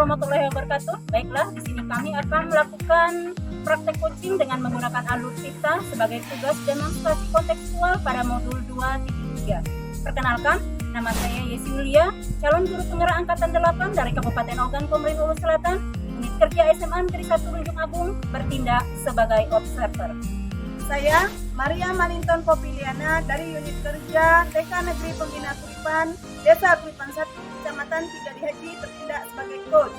warahmatullahi wabarakatuh. Baiklah, di sini kami akan melakukan praktek coaching dengan menggunakan alur cerita sebagai tugas demonstrasi kontekstual pada modul 2.3. Perkenalkan, nama saya Yesi Mulia, calon guru penggerak angkatan 8 dari Kabupaten Ogan Komering Ulu Selatan, unit kerja SMA Negeri 1 Runjung Agung, bertindak sebagai observer. Saya Maria Malinton Popiliana dari unit kerja TK Negeri Pembina Kuripan, Desa Kuripan 1, Kecamatan Tiga Haji, bertindak sebagai coach.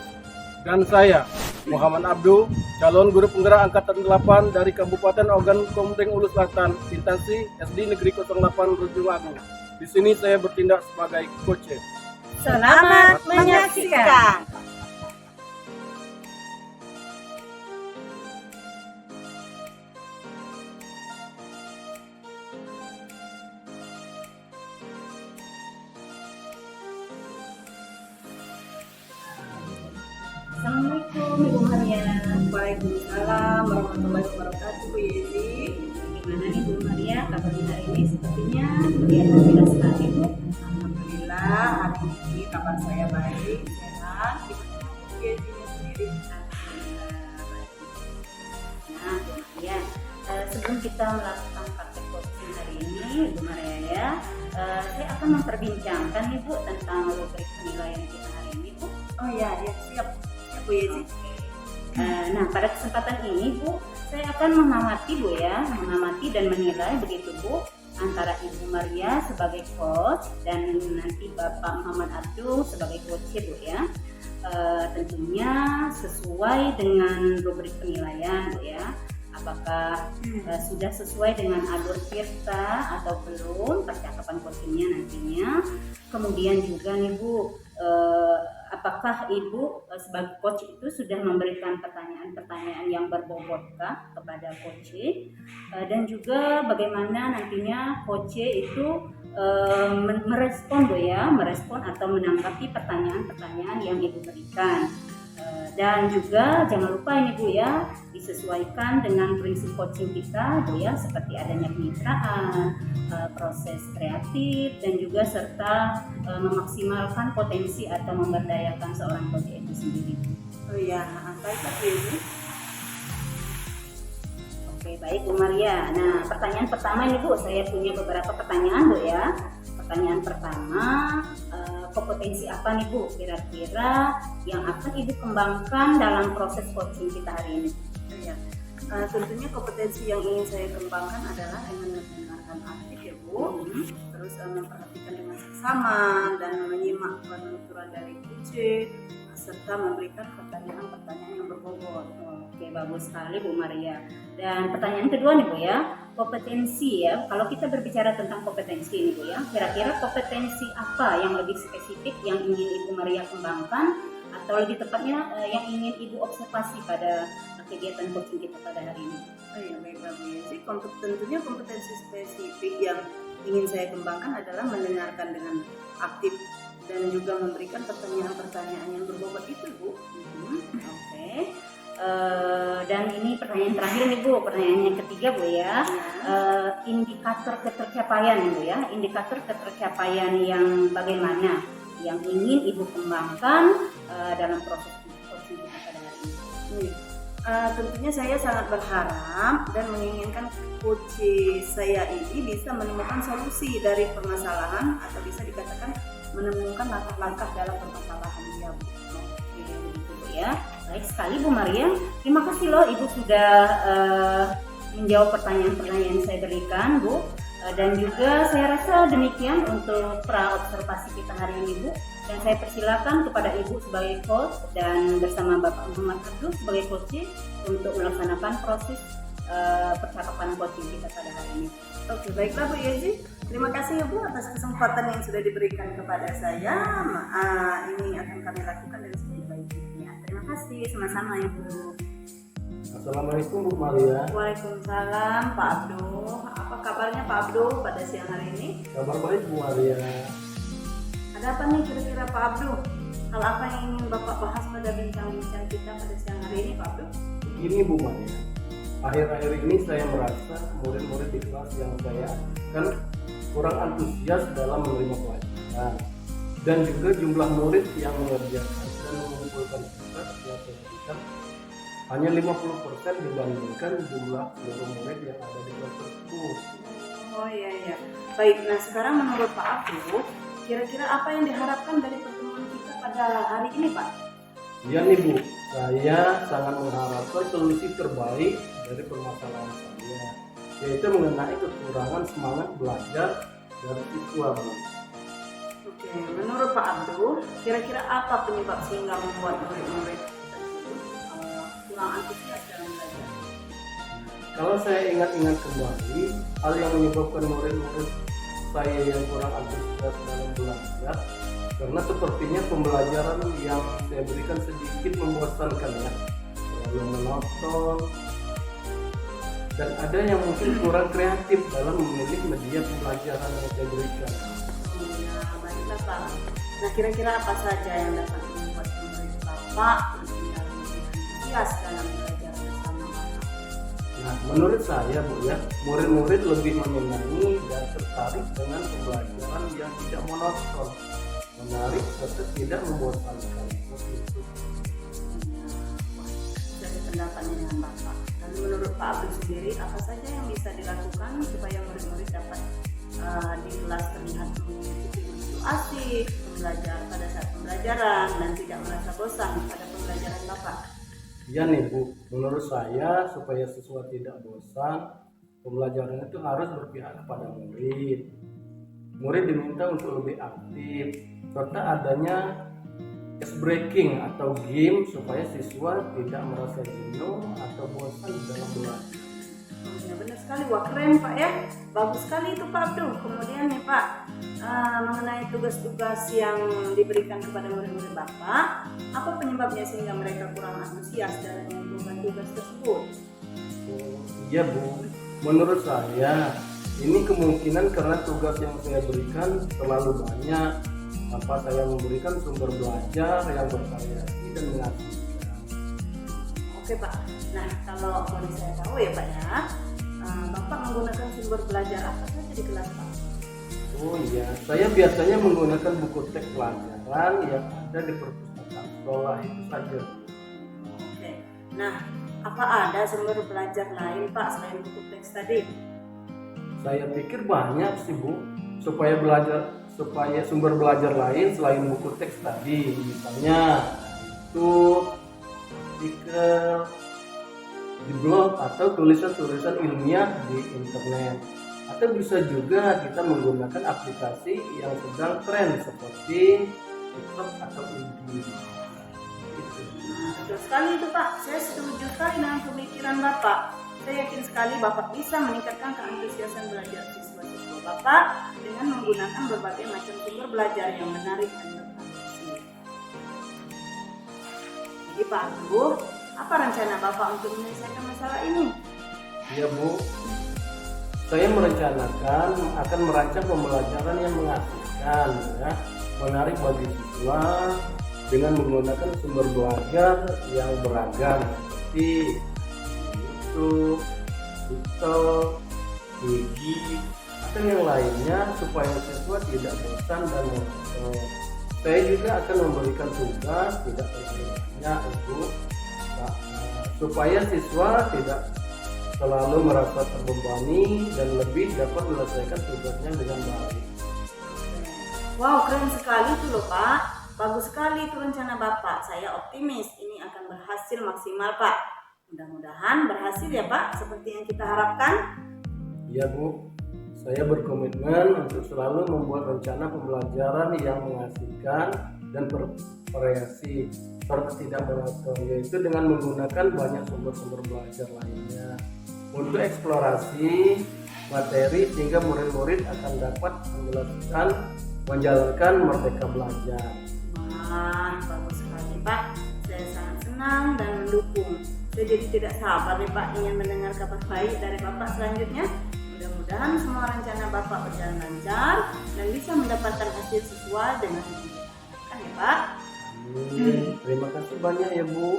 Dan saya, Muhammad Abdul, calon guru penggerak angkatan 8 dari Kabupaten Ogan Komering Ulu Selatan, instansi SD Negeri 08 Runjung Agung. Di sini saya bertindak sebagai coach. Selamat menyaksikan. Assalamualaikum Ibu Maria. Waalaikumsalam warahmatullahi wabarakatuh, Bu Yesi. Gimana nih Bu Maria kabarnya hari ini? Sepertinya kelihatan tidak sekali Bu. Alhamdulillah, hari ini kabar saya baik, sehat. Bu Yesi sendiri. Nah Bu Maria, sebelum kita melakukan praktek coaching hari ini Bu Maria ya, saya akan memperbincangkan nih Bu tentang rubrik penilaian kita hari ini Bu. Oh ya, siap Bu Yesi. Nah, pada kesempatan ini Bu, saya akan mengamati Bu ya, mengamati dan menilai begitu Bu, antara Ibu Maria sebagai coach dan nanti Bapak Muhammad Abdul sebagai coach ya Bu ya. Tentunya sesuai dengan rubrik penilaian Bu ya. Apakah sudah sesuai dengan alur cerita atau belum percakapan coachingnya nantinya. Kemudian juga nih Bu, apakah Ibu sebagai coach itu sudah memberikan pertanyaan-pertanyaan yang berbobotkah kepada coach, dan juga bagaimana nantinya coach itu merespon Bu ya, merespon atau menanggapi pertanyaan-pertanyaan yang Ibu berikan. Dan juga jangan lupa ini Bu ya, disesuaikan dengan prinsip coaching kita Bu ya, seperti adanya kemitraan, proses kreatif, dan juga serta memaksimalkan potensi atau memberdayakan seorang coach itu sendiri. Oh ya, baiklah Bu Yesi. Oke, baik Bu Maria. Nah, pertanyaan pertama ini Bu, saya punya beberapa pertanyaan Bu ya. Pertanyaan pertama, kompetensi apa nih Bu kira-kira yang akan Ibu kembangkan dalam proses coaching kita hari ini? Ya, tentunya kompetensi yang ingin saya kembangkan adalah dengan mendengarkan aktif ya Bu, terus memperhatikan dengan seksama dan menyimak penuturan dari coach, serta memberikan pertanyaan-pertanyaan yang berbobot. Oke, bagus sekali Bu Maria. Dan pertanyaan kedua nih Bu ya, kompetensi ya. Kalau kita berbicara tentang kompetensi ini Bu ya, kira-kira kompetensi apa yang lebih spesifik yang ingin Ibu Maria kembangkan, atau lebih tepatnya yang ingin Ibu observasi pada kegiatan coaching kita pada hari ini? Oh ya, baiklah Bu Yesi. Tentunya kompetensi spesifik yang ingin saya kembangkan adalah mendengarkan dengan aktif dan juga memberikan pertanyaan-pertanyaan yang berbobot itu Bu. Oke. Dan ini pertanyaan terakhir nih Bu, pertanyaan yang ketiga Bu ya. Indikator ketercapaian Bu ya, indikator ketercapaian yang bagaimana yang ingin Ibu kembangkan dalam proses coaching kita pada hari ini? Tentunya saya sangat berharap dan menginginkan coach saya ini bisa menemukan solusi dari permasalahan, atau bisa dikatakan menemukan langkah-langkah dalam permasalahan dia Bu. Oke, begitu Bu ya. Baik sekali Bu Maria. Terima kasih loh Ibu sudah menjawab pertanyaan-pertanyaan yang saya berikan Bu. Dan juga saya rasa demikian untuk pra-observasi kita hari ini Bu. Dan saya persilakan kepada Ibu sebagai coach dan bersama Bapak Muhammad Abdul sebagai coach untuk melaksanakan proses percakapan coaching kita pada hari ini. Oke, baiklah Bu Yesi. Terima kasih ya Bu atas kesempatan yang sudah diberikan kepada saya. Ini akan kami lakukan dengan sebaik-baiknya. Terima kasih, sama-sama ya Bu. Assalamualaikum Bu Maria. Waalaikumsalam Pak Abdul. Apa kabarnya Pak Abdul pada siang hari ini? Kabar baik Bu Maria. Ada apa nih kira-kira Pak Abdul? Hal apa yang ingin Bapak bahas pada bincang-bincang kita pada siang hari ini Pak Abdul? Ini Bu Maria, akhir-akhir ini saya merasa murid-murid di kelas yang saya kan kurang antusias dalam menerima pelajaran, dan juga jumlah murid yang mengerjakan dan mengumpulkan bukan tugas yang saya berikan hanya 50% dibandingkan jumlah seluruh murid yang ada di kelas tersebut. Oh iya iya. Baik, nah sekarang menurut Pak Abdul, kira-kira apa yang diharapkan dari pertemuan kita pada hari ini, Pak? Iya nih Bu, saya sangat mengharapkan solusi terbaik dari permasalahan saya, yaitu mengenai kekurangan semangat belajar dari siswa Bu. Oke, menurut Pak Abdul, kira-kira apa penyebab sehingga membuat murid-murid tersebut kurang antusias dalam belajar? Kalau saya ingat-ingat kembali, hal yang menyebabkan murid-murid saya yang kurang antusias dalam belajar, karena sepertinya pembelajaran yang saya berikan sedikit membosankan ya, terlalu monoton, dan ada yang mungkin kurang kreatif dalam memilih media pembelajaran yang saya berikan. Nah, baiklah Pak. Nah, kira-kira apa saja yang dapat membuat murid Bapak lebih antusias dalam belajar bersama Bapak? Nah, menurut saya Bu ya, murid-murid lebih menyenangi dan tertarik dengan pembelajaran yang tidak monoton, menarik serta tidak membosankan. Dari pendapatnya dengan Bapak. Dan menurut Pak Abdul sendiri, apa saja yang bisa dilakukan supaya murid-murid dapat di kelas terlihat mengikuti begitu asik belajar pada saat pembelajaran dan tidak merasa bosan pada pembelajaran Bapak? Iya nih Bu, menurut saya supaya siswa tidak bosan, pembelajaran itu harus berpihak kepada murid. Murid diminta untuk lebih aktif, serta adanya ice breaking atau game supaya siswa tidak merasa jenuh atau bosan dalam belajar. Ya, benar sekali, wah keren Pak ya, bagus sekali itu Pak Abdul. Kemudian nih Pak, mengenai tugas-tugas yang diberikan kepada murid-murid Bapak, apa penyebabnya sehingga mereka kurang antusias dalam mengumpulkan tugas tersebut? Iya Bu, menurut saya ini kemungkinan karena tugas yang saya berikan terlalu banyak, tanpa saya memberikan sumber belajar yang bervariasi dan mengasihkan. Oke Pak, nah kalau boleh saya tahu ya Pak ya, Bapak menggunakan sumber belajar apa saja di kelas Pak? Oh iya, saya biasanya menggunakan buku teks pelajaran yang ada di perpustakaan sekolah itu saja. Oke, nah apa ada sumber belajar lain Pak selain buku teks tadi? Saya pikir banyak sih Bu, supaya sumber belajar lain selain buku teks tadi, misalnya itu artikel di blog atau tulisan-tulisan ilmiah di internet, atau bisa juga kita menggunakan aplikasi yang sedang tren seperti TikTok atau IG. Betul sekali itu Pak, saya setuju sekali dengan pemikiran Bapak. Saya yakin sekali Bapak bisa meningkatkan keantusiasan belajar siswa-siswa Bapak dengan menggunakan berbagai macam sumber belajar yang menarik dan bervariasi. Jadi Pak Abdul, apa rencana Bapak untuk menyelesaikan masalah ini? Iya Bu, saya merencanakan akan merancang pembelajaran yang mengasihkan, ya, menarik bagi siswa dengan menggunakan sumber belajar yang beragam seperti YouTube, TikTok, Wiki, atau yang lainnya supaya siswa tidak bosan dan monoton. Saya juga akan memberikan tugas tidak terlalu banyak Ibu, supaya siswa tidak selalu merasa terbebani dan lebih dapat menyelesaikan tugasnya dengan baik. Wow, keren sekali itu loh Pak. Bagus sekali itu rencana Bapak. Saya optimis ini akan berhasil maksimal Pak. Mudah-mudahan berhasil ya Pak, seperti yang kita harapkan. Iya Bu, saya berkomitmen untuk selalu membuat rencana pembelajaran yang mengasihkan dan bervariasi serta tidak monoton, yaitu dengan menggunakan banyak sumber-sumber belajar lainnya untuk eksplorasi materi sehingga murid-murid akan dapat menjalankan merdeka belajar. Wah, bagus sekali Pak. Saya sangat senang dan mendukung. Saya jadi tidak sabar nih Pak ingin mendengar kabar baik dari Bapak selanjutnya. Mudah-mudahan semua rencana Bapak berjalan lancar dan bisa mendapatkan hasil sesuai dengan yang kita harapkan ya Pak. Terima kasih banyak ya Bu.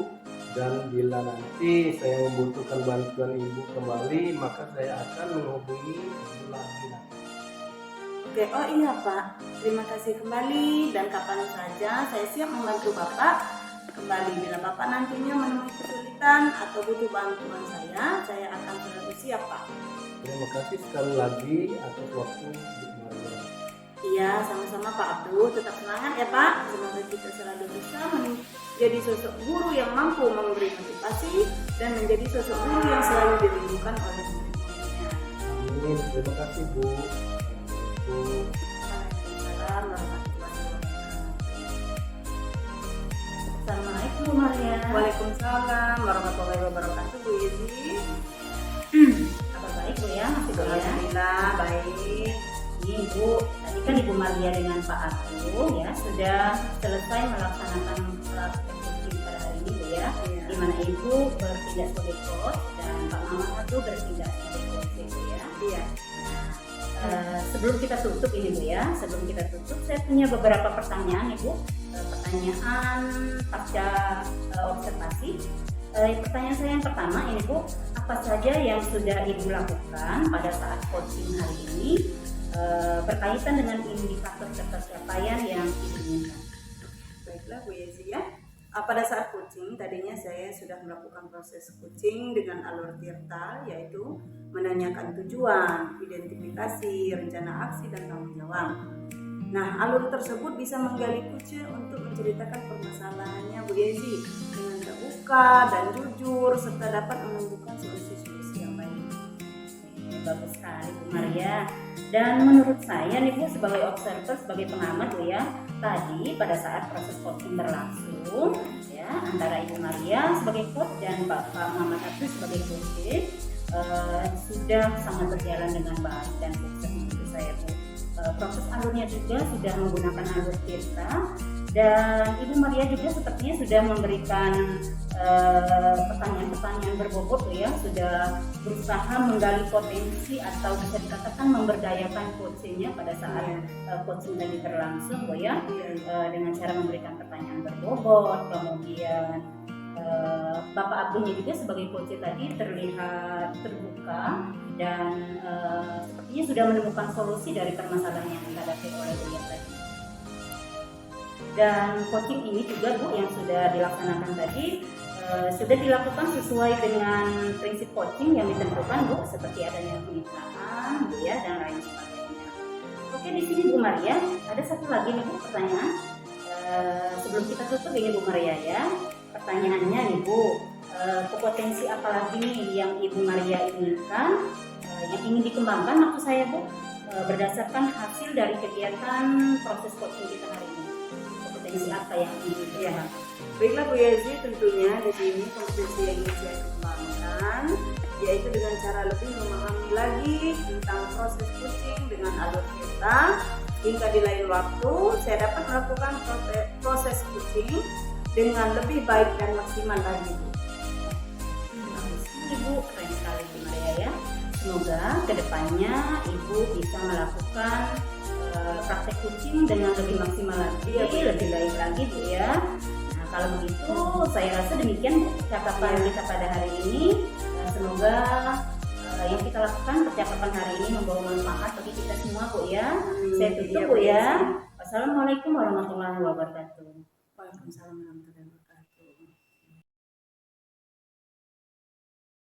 Dan bila nanti saya membutuhkan bantuan Ibu kembali, maka saya akan menghubungi Ibu lagi. Oke, oh iya Pak. Terima kasih kembali dan kapan saja saya siap membantu Bapak. kembali. Bila Bapak nantinya menemui kesulitan atau butuh bantuan saya akan selalu siap, Pak. Terima kasih sekali lagi atas waktu Bu Maria. Iya, sama-sama Pak Abdul. Tetap semangat ya Pak. Semoga kita selalu bisa menjadi sosok guru yang mampu memberi motivasi dan menjadi sosok guru yang selalu dirindukan oleh murid-muridnya. Amin. Terima kasih Bu. Waalaikumsalam warahmatullahi wabarakatuh. Assalamualaikum Bu Maria. Waalaikumsalam warahmatullahi wabarakatuh, Bu Yezi. Kabar baik Bu ya, masih Bu ya? Alhamdulillah baik. Ini Bu, tadi kan Ibu Maria dengan Pak Abdul ya sudah selesai melaksanakan praktek coaching pada hari ini Bu ya, Iya. di mana Ibu bertindak sebagai coach dan Pak Muhammad itu bertindak sebagai coach Bu ya. Iya. Sebelum kita tutup ini Bu ya, sebelum kita tutup saya punya beberapa pertanyaan Ibu, pertanyaan pasca observasi. Pertanyaan saya yang pertama ini Bu, apa saja yang sudah Ibu lakukan pada saat coaching hari ini berkaitan dengan indikator capaian yang Ibu inginkan? Baiklah Bu Yezi ya. Pada saat coaching tadinya saya sudah melakukan proses coaching dengan alur Tirta, yaitu menanyakan tujuan, identifikasi, rencana aksi dan tanggung jawab. Nah, alur tersebut bisa menggali kuce untuk menceritakan permasalahannya Bu Yezi dengan terbuka dan jujur serta dapat menemukan solusi-solusi yang baik. Bagus sekali Bu Maria. Dan menurut saya nih Bu, sebagai observer, sebagai pengamat Bu ya, tadi pada saat proses coaching berlangsung ya antara Ibu Maria sebagai coach dan Bapak Muhammad Abdul sebagai coach sudah sangat berjalan dengan baik dan sukses menurut saya Bu. Proses alurnya juga sudah menggunakan alur Tirta dan Ibu Maria juga sepertinya sudah memberikan pertanyaan-pertanyaan berbobot Bu ya, sudah berusaha menggali potensi atau bisa dikatakan memberdayakan coachingnya pada saat coaching tadi berlangsung Bu ya, dengan cara memberikan pertanyaan berbobot. Kemudian Bapak Abdulnya juga sebagai coach tadi terlihat terbuka dan sepertinya sudah menemukan solusi dari permasalahan yang dihadapi oleh beliau tadi. Dan coaching ini juga Bu yang sudah dilaksanakan tadi sudah dilakukan sesuai dengan prinsip coaching yang ditentukan Bu, seperti adanya kemitraan Bu ya dan lain sebagainya. Oke, di sini Bu Maria ada satu lagi nih Bu pertanyaan sebelum kita tutup ini Bu Maria ya. Pertanyaannya nih Bu, kompetensi apa lagi nih yang Ibu Maria inginkan, yang ingin dikembangkan maksud saya Bu, berdasarkan hasil dari kegiatan proses coaching kita hari ini? Kompetensi apa yang ingin dikembangkan? Baiklah Bu Yezi, tentunya di sini kompetensi yang ingin saya kembangkan yaitu dengan cara lebih memahami lagi tentang proses coaching dengan alur kita, hingga di lain waktu saya dapat melakukan proses coaching dengan lebih baik dan maksimal lagi Bu. Ibu keren sekali Bu Maria ya. Semoga kedepannya Ibu bisa melakukan praktek coaching dengan lebih maksimal lagi, lebih baik lagi Bu ya. Nah kalau begitu saya rasa demikian percakapan kita pada hari ini. Semoga yang kita lakukan percakapan hari ini membawa manfaat bagi kita semua Bu ya. Saya tutup Bu ya. Wassalamualaikum warahmatullahi wabarakatuh. Waalaikumsalam warahmatullahi wabarakatuh.